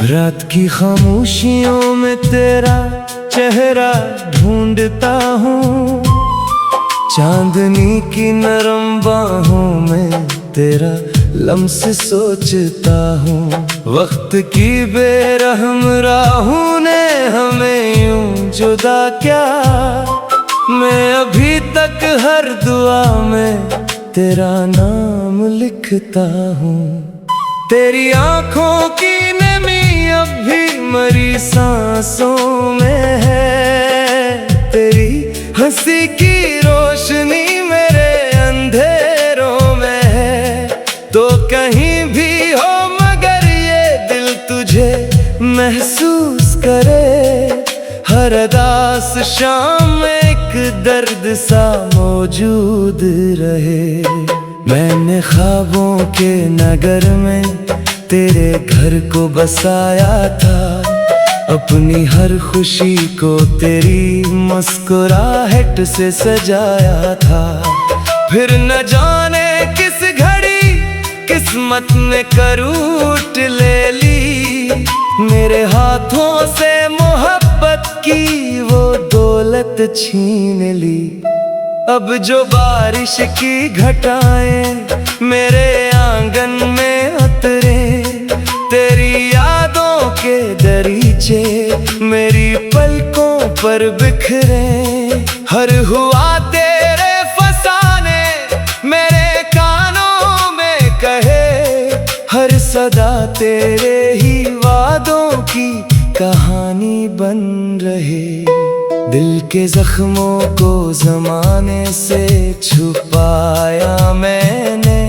रात की खामोशियों में तेरा चेहरा ढूंढता हूँ, चांदनी की नरम बाहों में तेरा लम्स सोचता हूँ। वक्त की बेरहम राहों ने हमें यूं जुदा क्या, मैं अभी तक हर दुआ में तेरा नाम लिखता हूँ। तेरी आँखों की नमी अब भी मरी सांसों में है, तेरी हंसी की रोशनी मेरे अंधेरों में है। तो कहीं भी हो मगर ये दिल तुझे महसूस करे, हर अदास शाम में एक दर्द सा मौजूद रहे। मैंने ख्वाबों के नगर में तेरे घर को बसाया था, अपनी हर खुशी को तेरी मुस्कुराहट से सजाया था। फिर न जाने किस घड़ी किस्मत ने करवट ले ली, मेरे हाथों से मोहब्बत की वो दौलत छीन ली। अब जो बारिश की घटाएं मेरे आंगन में उतरे, तेरी यादों के दरीचे मेरी पलकों पर बिखरे। हर हुआ तेरे फसाने मेरे कानों में कहे, हर सदा तेरे ही वादों की कहानी बन रहे। दिल के जख्मों को ज़माने से छुपाया मैंने,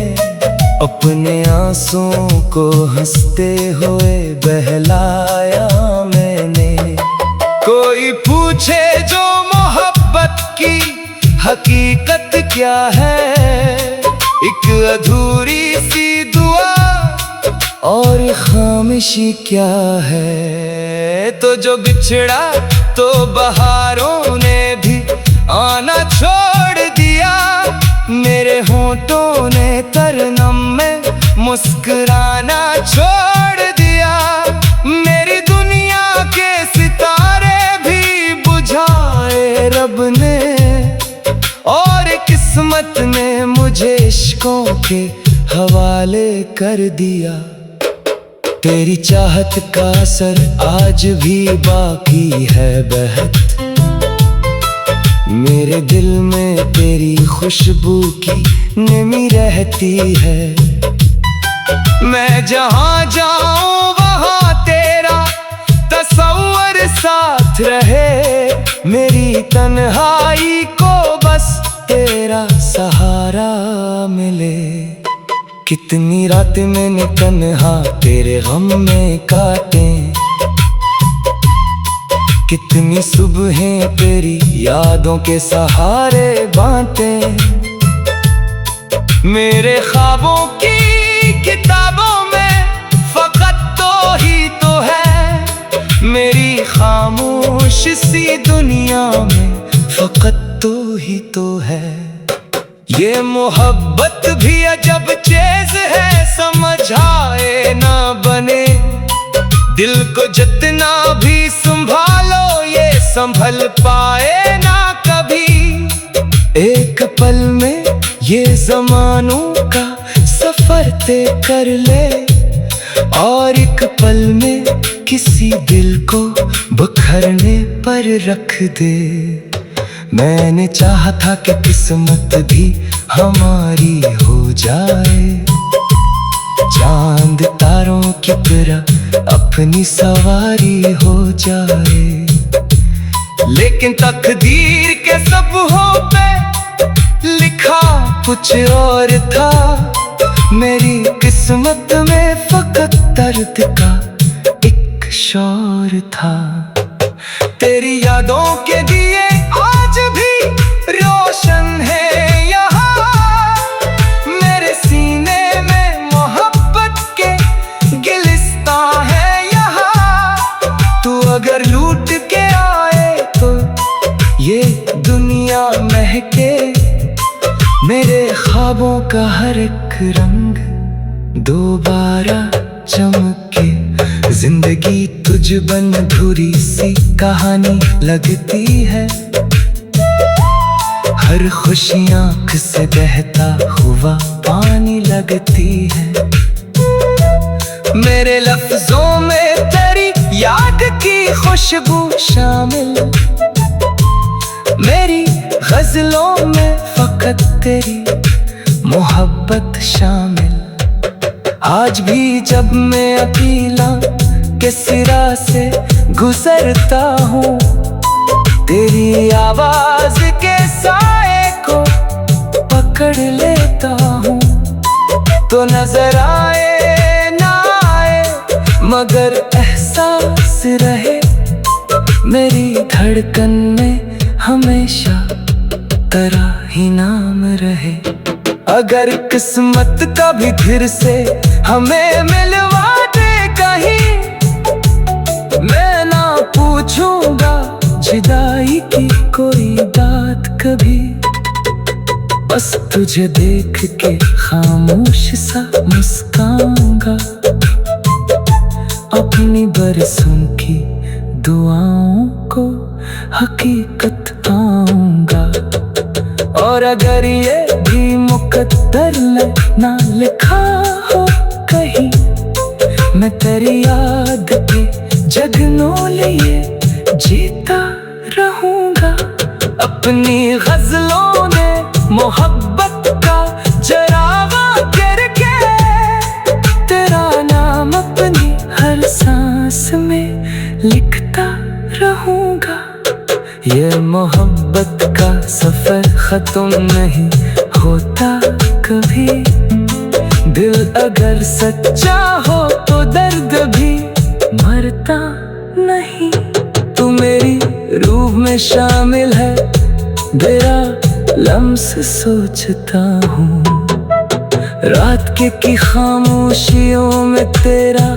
अपने आंसुओं को हंसते हुए बहलाया मैंने। कोई पूछे जो मोहब्बत की हकीकत क्या है, एक अधूरी सी दुआ और खामोशी क्या है। तो जो बिछड़ा तो बहारों ने भी आना छोड़ दिया, मेरे होंठों ने तरनम में मुस्कुराना छोड़ दिया। मेरी दुनिया के सितारे भी बुझाए रब ने, और किस्मत ने मुझे इश्कों के हवाले कर दिया। तेरी चाहत का असर आज भी बाकी है बहत, मेरे दिल में तेरी खुशबू की नमी रहती है। मैं जहाँ जाऊँ वहाँ तेरा तस्वर साथ रहे, मेरी तन्हाई को बस तेरा सहारा मिले। कितनी रात मैंने तन्हा तेरे गम में काटे, कितनी सुबहें तेरी यादों के सहारे बांटे। मेरे ख्वाबों की किताबों में फकत तो ही तो है, मेरी खामोश सी दुनिया में फकत तो ही तो है। ये मोहब्बत भी अजब चीज है, समझाए ना बने। दिल को जितना भी संभालो ये संभल पाए ना कभी। एक पल में ये ज़मानों का सफर तय कर ले, और एक पल में किसी दिल को बिखरने पर रख दे। मैंने चाहा था कि किस्मत भी हमारी हो जाए, चांद तारों की तरह अपनी सवारी हो जाए। लेकिन तकदीर के सबों पे लिखा कुछ और था, मेरी किस्मत में फकत दर्द का एक शोर था। तेरी यादों के दिए आज भी रोशन है यहाँ, मेरे सीने में मोहब्बत के गिलिस्तां है यहाँ। तू अगर लूट के आए तो ये दुनिया महके, मेरे ख्वाबों का हर एक रंग दोबारा चमके। जिंदगी तुझ बन अधूरी सी कहानी लगती है, हर खुशी आँख से बहता हुआ पानी लगती है। मेरे लफ्जों में तेरी याद की खुशबू शामिल, मेरी गजलों में फकत तेरी मोहब्बत शामिल। आज भी जब मैं अकेला के सिरा से गुजरता हूँ, तेरी आवाज के साए को पकड़ लेता हूँ। तो नजर आए ना आए मगर एहसास रहे, मेरी धड़कन में हमेशा तेरा ही नाम रहे। अगर किस्मत कभी फिर से हमें मिलवा दे कहीं, मैं ना पूछूंगा जुदाई की कोई बात कभी। बस तुझे देख के खामोश सा मुस्काऊंगा, अपनी बरसों की दुआओं को हकीकत आऊंगा। और अगर ये भी मुकद्दर में ना लिखा हो कहीं, मैं तेरी याद के जगनों लिए जीता रहूंगा। अपनी गजलों ने मोहब्बत का जरावा करके तेरा नाम अपनी हर सांस में लिखता रहूंगा। ये मोहब्बत का सफर खत्म नहीं होता कभी, दिल अगर सच्चा हो तो दर्द भी मरता नहीं। तू मेरी रूह में शामिल है, तेरा लम्स सोचता हूँ। रात की खामोशियों में तेरा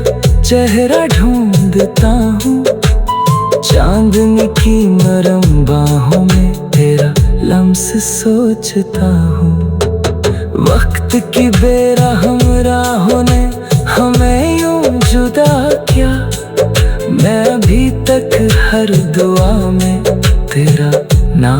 चेहरा ढूंढता हूँ, चांदनी की नरम बाहों में तेरा लम्स सोचता हूँ। वक्त की बेरहम राहों ने हमें यूं जुदा किया, मैं अभी तक हर दुआ में तेरा नाम।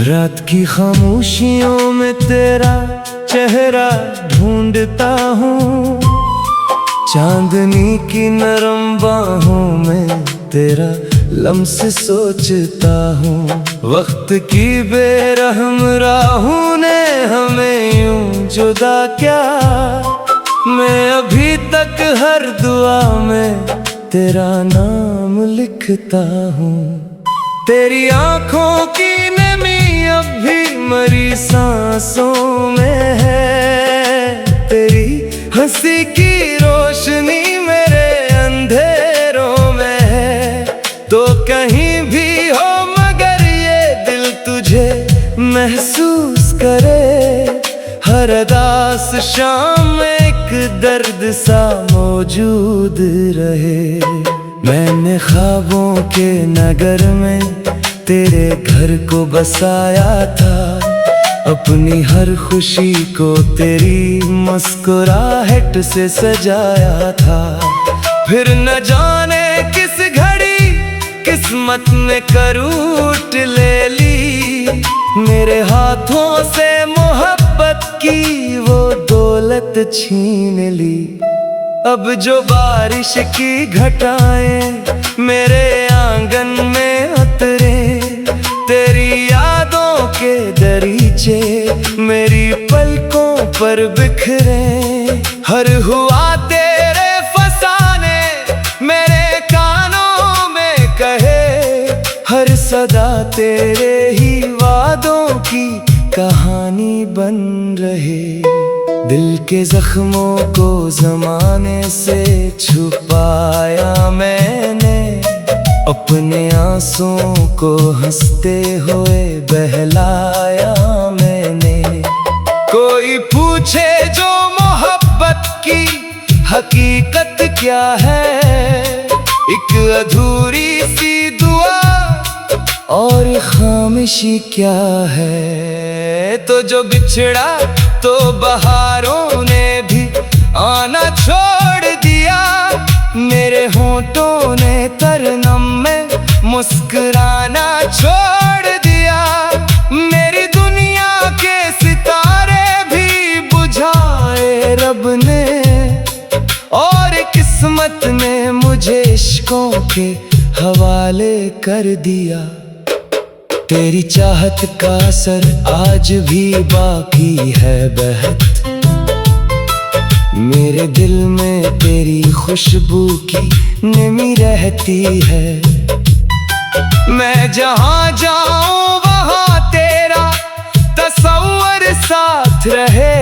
रात की खामोशियों में तेरा चेहरा ढूंढता हूँ, चांदनी की नरम बाहों में तेरा लम्स सोचता हूँ। वक्त की बेरहम राहों ने हमें यूं जुदा किया, मैं अभी तक हर दुआ में तेरा नाम लिखता हूँ। तेरी आँखों की नमी अब भी मरी सांसों में है, तेरी हंसी की रोशनी मेरे अंधेरों में है। तो कहीं भी हो मगर ये दिल तुझे महसूस करे, हर उदास शाम में एक दर्द सा मौजूद रहे। मैंने ख्वाबों के नगर में तेरे घर को बसाया था, अपनी हर खुशी को तेरी मुस्कुराहट से सजाया था। फिर न जाने किस घड़ी किस्मत ने करूट ले ली, मेरे हाथों से मोहब्बत की वो दौलत छीन ली। अब जो बारिश की घटाएं मेरे आंगन में उतरे, तेरी यादों के दरीचे मेरी पलकों पर बिखरे। हर हुआ तेरे फसाने मेरे कानों में कहे, हर सदा तेरे ही वादों की कहानी बन रहे। दिल के जख्मों को जमाने से छुपाया मैंने, अपने आंसुओं को हंसते हुए बहलाया मैंने। कोई पूछे जो मोहब्बत की हकीकत क्या है, एक अधूरी सी दुआ और खामोशी क्या है। तो जो बिछड़ा तो बहारों ने भी आना छोड़ दिया, मेरे होंठों ने तरनम में मुस्कुराना छोड़ दिया। मेरी दुनिया के सितारे भी बुझाए रब ने, और किस्मत ने मुझे इश्कों के हवाले कर दिया। तेरी चाहत का असर आज भी बाकी है बहत, मेरे दिल में तेरी खुशबू की नमी रहती है। मैं जहाँ जाऊँ वहाँ तेरा तस्वर साथ रहे,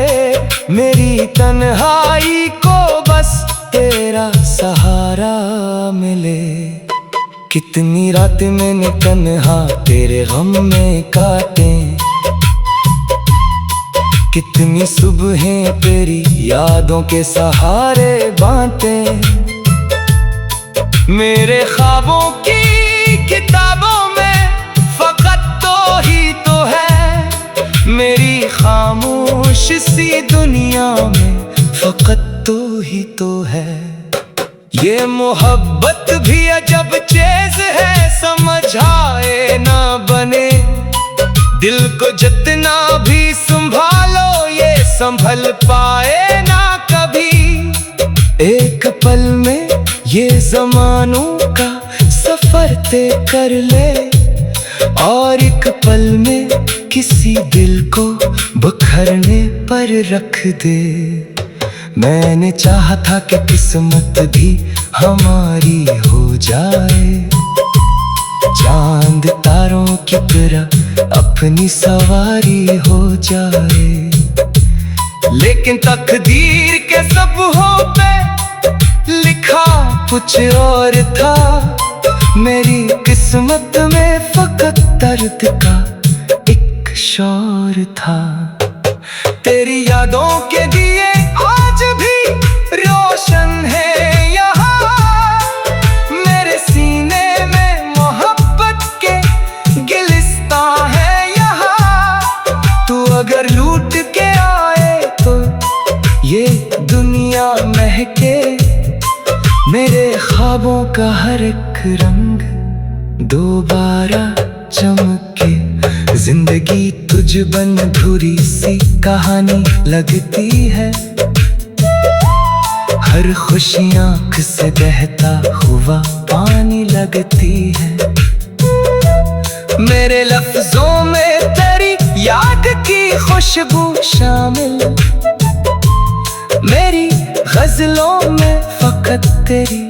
मेरी तन्हाई को बस तेरा सहारा मिले। कितनी रात मैंने तन्हा तेरे गम में काटे, कितनी सुबहें तेरी यादों के सहारे बांटे। मेरे ख्वाबों की किताबों में फकत तो ही तो है, मेरी खामोश सी दुनिया में फकत तो ही तो है। ये मोहब्बत भी अजब चीज है, समझाए ना बने। दिल को जितना भी संभालो ये संभल पाए ना कभी। एक पल में ये ज़मानों का सफर तय कर ले, और एक पल में किसी दिल को बिखरने पर रख दे। मैंने चाहा था कि किस्मत भी हमारी हो जाए, चांद तारों की तरह अपनी सवारी हो जाए। लेकिन तकदीर के सबों पे लिखा कुछ और था, मेरी किस्मत में फकत दर्द का एक शोर था। तेरी यादों के दिए आज भी रोशन है यहाँ, मेरे सीने में मोहब्बत के गिलिस्तां है यहाँ। तू अगर लूट के आए तो ये दुनिया महके, मेरे ख्वाबों का हर एक रंग दोबारा चमके। जिंदगी तुझ बन अधूरी सी कहानी लगती है, हर खुशी आँख से बहता हुआ पानी लगती है। मेरे लफ्जों में तेरी याद की खुशबू शामिल, मेरी गजलों में फकत तेरी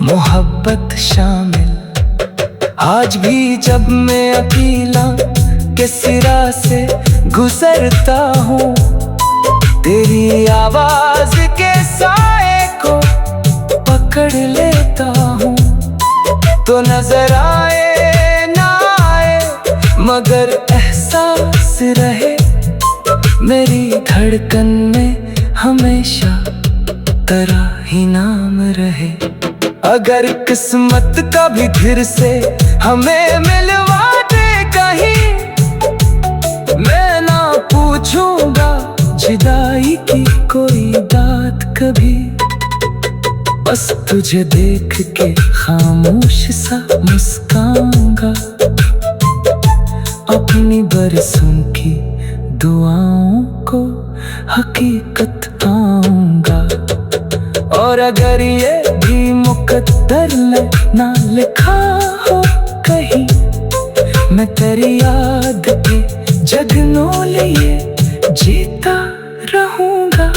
मोहब्बत शामिल। आज भी जब मैं अकेला के सिरा से गुजरता हूँ, तेरी आवाज के साए को पकड़ लेता हूँ। तो नजर आए ना आए मगर एहसास रहे, मेरी धड़कन में हमेशा तेरा ही नाम रहे। अगर किस्मत कभी फिर से हमें मिलवा दे कहीं, मैं ना पूछूंगा जुदाई की कोई बात कभी। बस तुझे देख के खामोश सा मुस्काऊंगा, अपनी बरसों की दुआओं को हकीकत आऊंगा। और अगर ये भी मुकद्दर में ना लिखा हो कहीं, मैं तेरी याद के जगनों लिए जीता रहूंगा।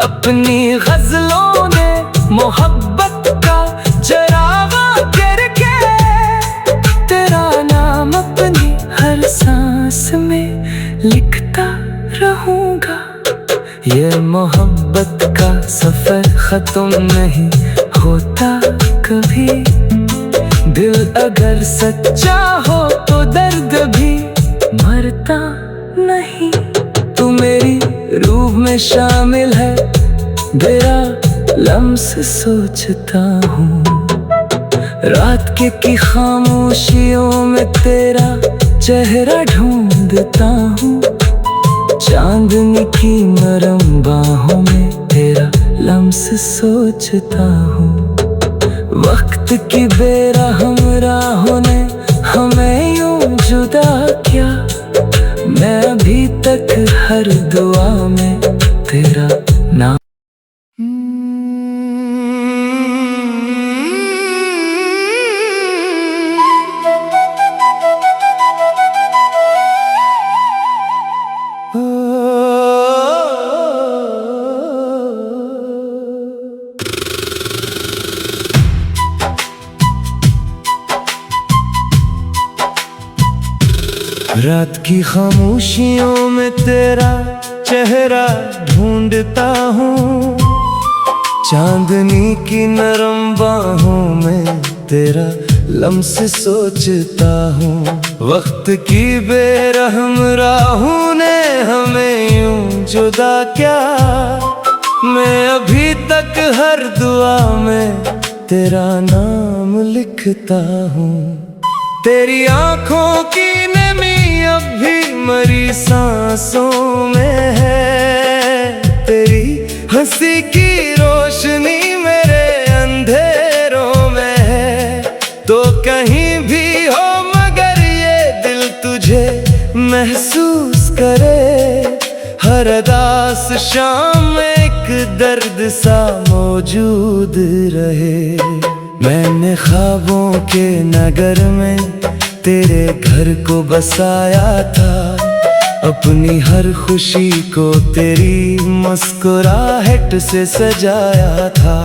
अपनी गजलों ने मोहब्बत का जरावा करके, तेरा नाम अपनी हर सांस में लिखता रहूंगा। ये मोहब्बत का सफर खत्म नहीं होता कभी, दिल अगर सच्चा हो तो दर्द भी मरता नहीं। तू मेरी रूह में शामिल है, तेरा लम्स सोचता हूँ। रात की खामोशियों में तेरा चेहरा ढूंढता हूँ। चांदनी की नरम बाहों में तेरा लम्स सोचता हूँ। वक्त की बेरहम राहों ने हमें यूं जुदा किया, मैं अभी तक हर दुआ में तेरा नाम। रात की खामोशियों में तेरा चेहरा ढूंढता हूँ। चांदनी की नरम बाहों में तेरा लम्स सोचता हूँ। वक्त की बेरहम राहों ने हमें यूं जुदा किया, मैं अभी तक हर दुआ में तेरा नाम लिखता हूँ। तेरी आँखों की नमी अब भी मरी सांसों में है, तेरी हंसी की रोशनी मेरे अंधेरों में है। तो कहीं भी हो मगर ये दिल तुझे महसूस करे, हर उदास शाम में एक दर्द सा मौजूद रहे। मैंने ख्वाबों के नगर में तेरे घर को बसाया था, अपनी हर खुशी को तेरी मुस्कुराहट से सजाया था।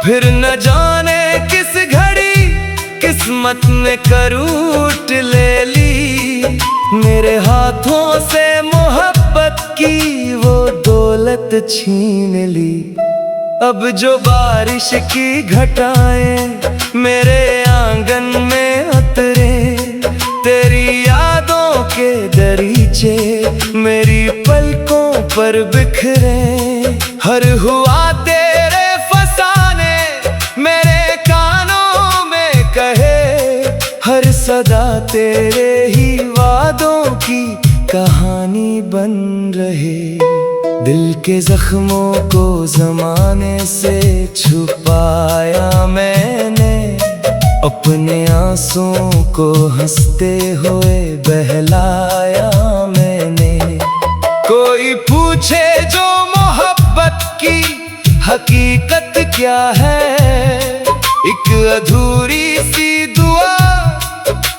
फिर न जाने किस घड़ी किस्मत ने करवट ले ली, मेरे हाथों से मोहब्बत की वो दौलत छीन ली। अब जो बारिश की घटाएं मेरे आंगन में उतरे, तेरी यादों के दरीचे मेरी पलकों पर बिखरे। हर हुआ तेरे फसाने मेरे कानों में कहे, हर सदा तेरे ही वादों की कहानी बन रहे। दिल के जख्मों को ज़माने से छुपाया मैंने, अपने आंसुओं को हंसते हुए बहलाया मैंने। कोई पूछे जो मोहब्बत की हकीकत क्या है, एक अधूरी सी दुआ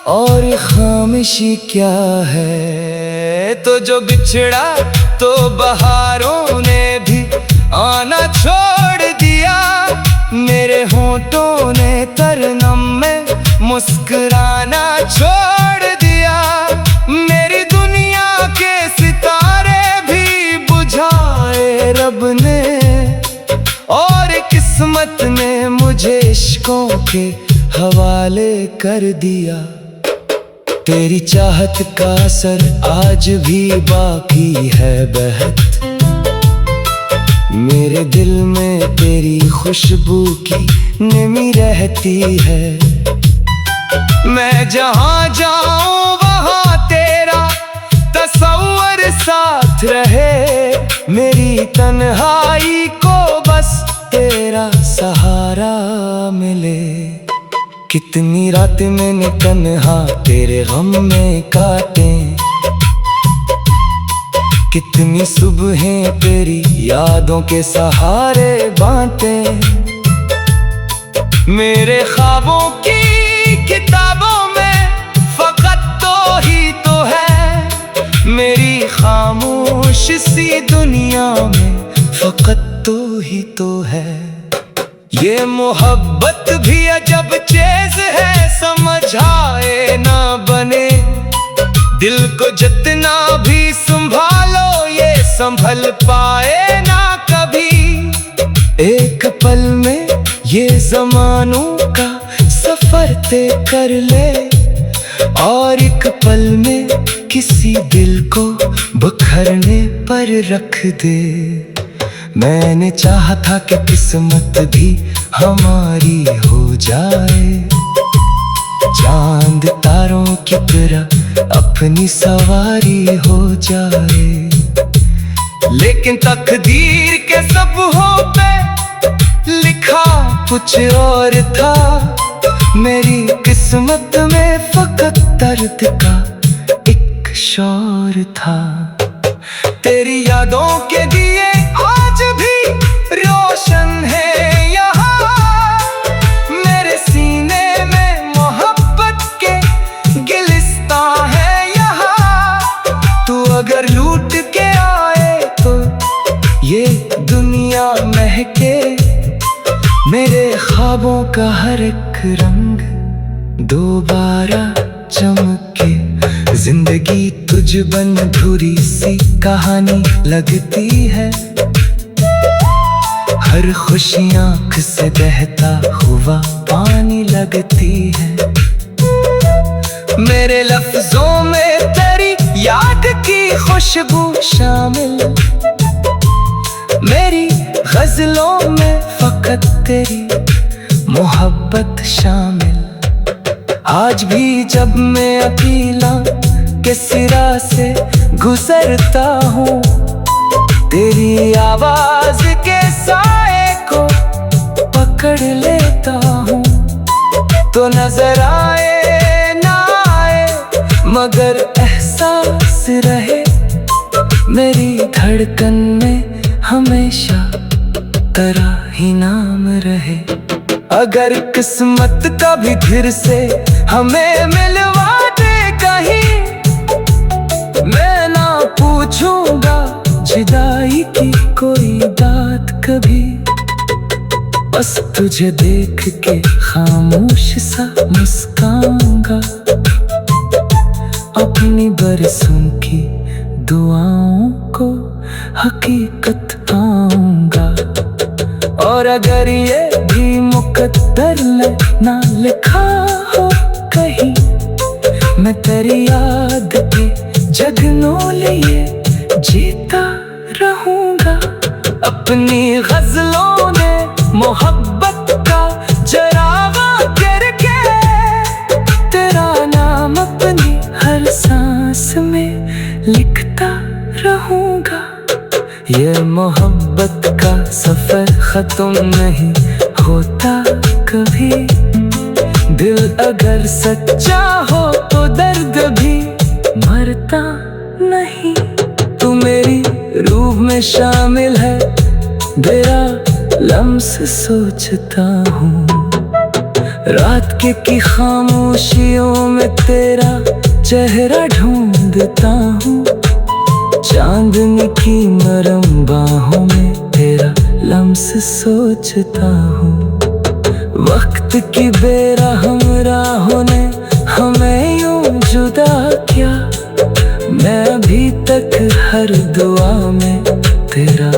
और खामोशी क्या है। तो जो बिछड़ा तो बहारों ने भी आना छोड़ दिया, मेरे होठों ने तरनम में मुस्कुराना छोड़ दिया। मेरी दुनिया के सितारे भी बुझाए रब ने, और किस्मत ने मुझे इश्कों के हवाले कर दिया। तेरी चाहत का असर आज भी बाकी है बहत, मेरे दिल में तेरी खुशबू की नमी रहती है। मैं जहाँ जाऊँ वहाँ तेरा तस्वर साथ रहे, मेरी तन्हाई को बस तेरा सहारा मिले। कितनी रातें मैंने तन्हा तेरे गम में काटे, कितनी सुबहें तेरी यादों के सहारे बांटे। मेरे ख्वाबों की किताबों में फकत तो ही तो है, मेरी खामोश सी दुनिया में फकत तो ही तो है। ये मोहब्बत भी अजब चीज है, समझाए ना बने। दिल को जितना भी संभालो ये संभल पाए ना कभी। एक पल में ये ज़मानों का सफर सफर तय कर ले और एक पल में किसी दिल को बिखरने पर रख दे। मैंने चाहा था कि किस्मत भी हमारी हो जाए, चांद तारों की तरह अपनी सवारी हो जाए। लेकिन तकदीर के सब पे लिखा कुछ और था। मेरी किस्मत में फकत दर्द का एक शोर था। तेरी यादों के दिए आज भी रोशन है यहाँ, मेरे सीने में मोहब्बत के गिलिस्तां है यहाँ। तू अगर लूट के आए तो ये दुनिया महके, मेरे ख्वाबों का हर एक रंग दोबारा चमके। जिंदगी तुझ बन धुरी सी कहानी लगती है, हर खुशी आँख से बहता हुआ पानी लगती है। मेरे लफ्जों में तेरी याद की खुशबू शामिल, मेरी गजलों में फकत तेरी मोहब्बत शामिल। आज भी जब मैं अकेला के सिरा से गुजरता हूँ, तेरी आवाज के साए को पकड़ लेता हूँ। तो नजर आए ना आए मगर एहसास रहे, मेरी धड़कन में हमेशा तेरा ही नाम रहे। अगर किस्मत कभी फिर से हमें मिलवा दे कहीं, मैं ना पूछूंगा जुदाई की कोई बात कभी। बस तुझे देख के खामोश सा मुस्काऊंगा, अपनी बरसों की दुआओं को हकीकत पाऊंगा। और अगर ये भी मुकद्दर में ना लिखा हो कहीं, मैं तेरी याद के जगनों लिए जीता रहूंगा। अपनी गजलों ने मोहब्बत का जरावा करके, तेरा नाम अपनी हर सांस में लिखता रहूंगा। ये मोहब्बत का सफर खत्म नहीं होता कभी, दिल अगर सच्चा हो तो दर्द भी मरता नहीं। तू मेरी रूह में शामिल है, तेरा लम्स सोचता हूँ। रात की खामोशियों में तेरा चेहरा ढूंढता हूँ, चांदनी की नरम बाहों में तेरा लम्स सोचता हूँ। वक्त की बेरहम राहों ने हमें यूं जुदा किया, मैं अभी तक हर दुआ में तेरा